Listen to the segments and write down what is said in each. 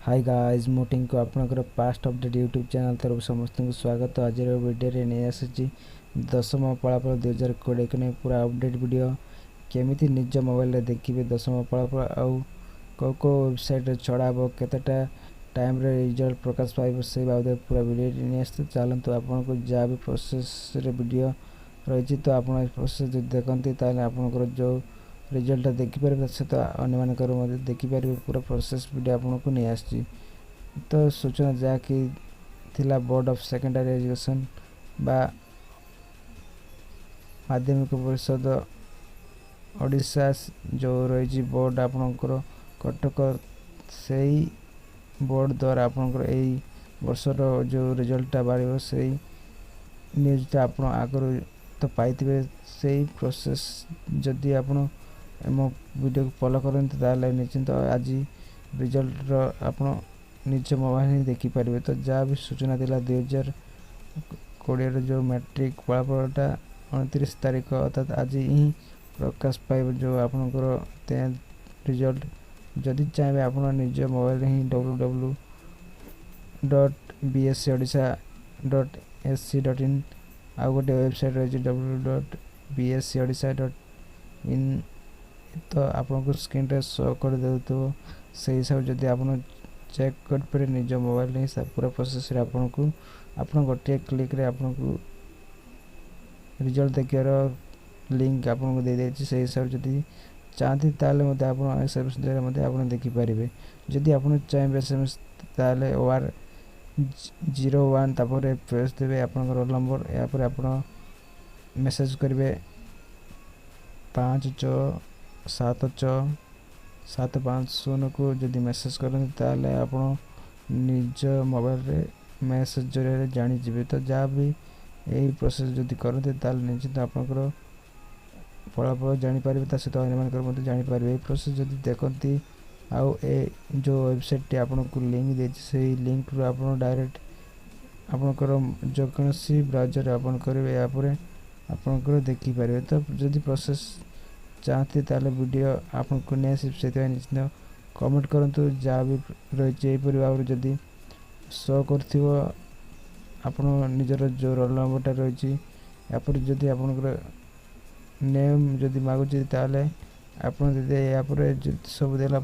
Hi guys मोटिंग को आपनकर past update YouTube channel तरफ समस्त को स्वागत। आज वीडियो नहीं आसी दशम फलाफल 2020 को नहीं पूरा अपडेट वीडियो केमिति निज मोबाइल देखिए दशम फलाफल आउ को वेबसाइट छड़ाब केतेटा टाइम रे रिजल्ट प्रकाश पाइब से बाबद पूरा वीडियो नहीं आसते। चलतु आपको जहाँ भी प्रोसेस रे वीडियो रही तो आप प्रोसेस देखते आपंकर जो रिजल्ट देखिपारे सहित अन्य देखिपारे पूरा प्रोसेस वीडियो आपको नहीं आसी। तो सूचना जहाँकि थिला बोर्ड ऑफ सेकेंडरी एजुकेशन बा माध्यमिक परिषद ओडिशा जो रही बोर्ड आपणकर कटक से बोर्ड द्वारा आपणकर यही वर्षर जो रिजल्टा बाहर से न्यूज़टा आप आगर तो पाई से प्रोसेस जदि आप मो वीडियो को फॉलो करते ताले निश्चिंत आज रिजल्ट आप निज मोबाइल ही देखिपारे। तो जहाँ भी सूचना दिला 2020 जो मैट्रिक फलाफलटा 29 तारीख अर्थात आज ही प्रकाश पाइब जो आपनकर 10th रिजल्ट। जदि चाहिए आप निज मोबाइल ही www.bscodisha.ac.in आउ गोटे वेबसाइट रही www.bscodisha.in तो आपको स्क्रीन रे शो कर दे तो सही हिसाब जदि आप चेक कर पे निज मोबाइल ही पूरा प्रोसेस रे आपको गोटे क्लिक रे आपको रिजल्ट देखार लिंक आपको दे देछि। सही हिसाब जदि चाहती ताले मते आप एसएमएस द्वारा मते आप देखिपारे। जदि आप चाहिए एसएमएस ताले ओआर 01 तापर प्रेस देबे आपन रोल नंबर या पर आप मेसेज करेंगे 567675 को जदि मेसेज करते ताले आप निज मोबाइल रे मेसेज जरिए जानीजे। तो जहाँ भी यही प्रोसेस जदि करते ताले निश्चित आपंकर फलाफल जानीपारे सहित अन्य जानीपारे। यही प्रोसेस जदि देखती आउ ए जो वेबसाइट आपको लिंक देती से लिंक रू आप डायरेक्ट आपंकर जो कौन ब्राउजर ओपन करेंगे या आपंकर देखिपारे। तो जदि प्रोसेस चाहते ताले वीडियो आपको नहीं आसी से निश्चित कमेंट करंतु। जहाँ भी रही भाव जदि शो कर निजर जो रोल नंबरटा रही या जदि आपंकर नेम जदि मागुची ताले आप सब देला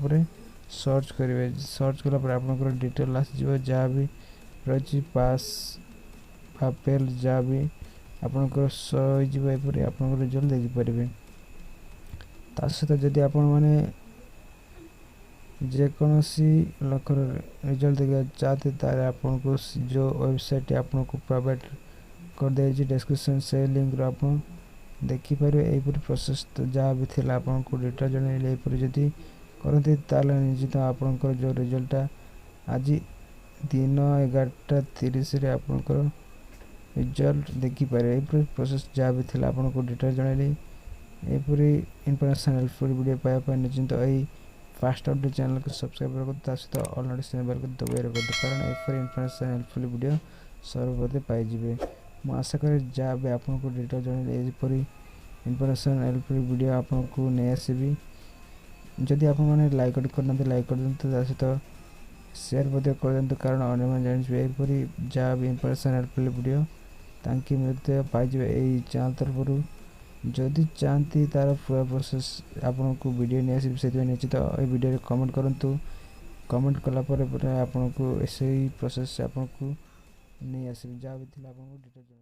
सर्च करेंगे। सर्च कला आपंकर डिटेल आसो जहाँ भी रही पास फेल जहाँ भी आपंकर शो होपर आप रिजल्ट देखिपारे। ता सहित जदि आप जेकोसी लक्षर रिजल्ट देखा चाहते तारे आपको जो वेबसाइट आपको प्रोवाइड कर दे डिस्क्रिप्शन से लिंक रो आप देखिपारे। यहीपर प्रोसेस तो जहाँ भी थी आपको डिटेल जनइपर जदि करते ताले निश्चित आपंकर जो रिजल्टा आज दिन 11:30 रे आपंकर रिजल्ट देखिपारे। यहीपर प्रोसेस जहाँ भी थी आपको डिटेल जनइली एपरी इनफॉरमेशन हेल्पफुल वीडियो पाइबा निश्चिंत यही फास्ट अपडेट चैनल को सब्सक्राइब कर सहित ऑल नोटिफिकेशन बेल को दबाई रखते कारण एपरी इनफॉरमेशन हेल्पफुल वीडियो सर्वप्रति पाइबे। मु आशा करे जहाँ भी आपको डिटेल जनइली इनफॉरमेशन हेल्पफुल वीडियो आपको नहीं आसबि। जदि आप लाइक करना लाइक कर दिंतु सहित शेयर कर दिंतु कारण अन्य जानिए यहीपरी जहाँ भी इनफॉरमेशन हेल्पफुल वीडियो ताकि मृत्यु पाइबे यही चैनल तरफ। जदि चाहती तार पूरा प्रोसेस आपको वीडियो नहीं आसी से निश्चित ये वीडियो कमेंट करूँ। कमेंट कलापर आपको ऐसे ही प्रोसेस आपको नहीं आस जहाँ भी थी आपको डिटेल।